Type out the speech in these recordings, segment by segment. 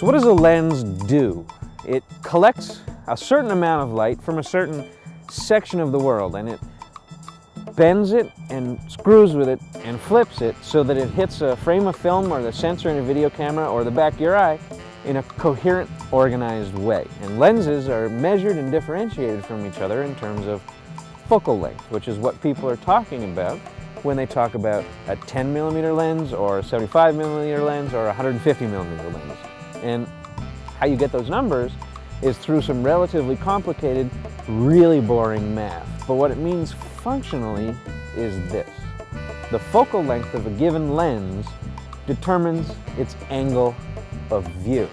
So what does a lens do? It collects a certain amount of light from a certain section of the world, and it bends it and screws with it and flips it so that it hits a frame of film or the sensor in a video camera or the back of your eye in a coherent, organized way. And lenses are measured and differentiated from each other in terms of focal length, which is what people are talking about when they talk about a 10mm lens or a 75mm lens or a 150mm lens. And how you get those numbers is through some relatively complicated, really boring math. But what it means functionally is this. The focal length of a given lens determines its angle of view.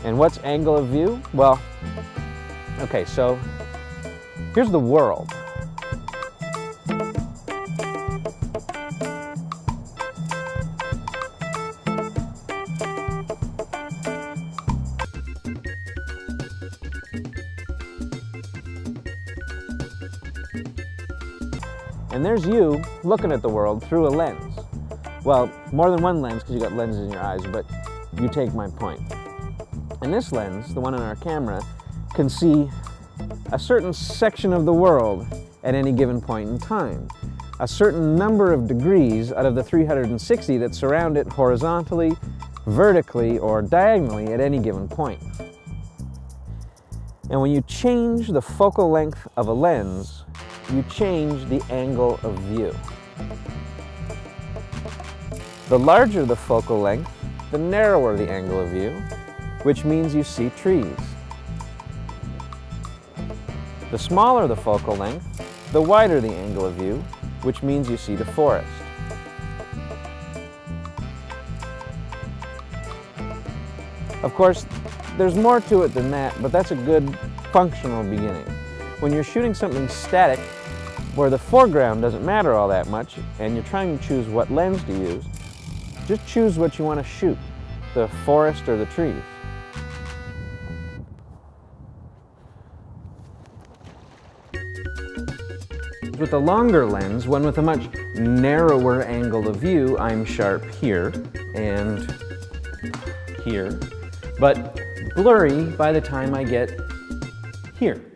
And what's angle of view? Well, okay, so here's the world. And there's you looking at the world through a lens. Well, more than one lens because you got lenses in your eyes, but you take my point. And this lens, the one in our camera, can see a certain section of the world at any given point in time. A certain number of degrees out of the 360 that surround it horizontally, vertically, or diagonally at any given point. And when you change the focal length of a lens, you change the angle of view. The larger the focal length, the narrower the angle of view, which means you see trees. The smaller the focal length, the wider the angle of view, which means you see the forest. Of course, there's more to it than that, but that's a good functional beginning. When you're shooting something static, where the foreground doesn't matter all that much, and you're trying to choose what lens to use, just choose what you want to shoot, the forest or the trees. With a longer lens, one with a much narrower angle of view, I'm sharp here and here, but blurry by the time I get here.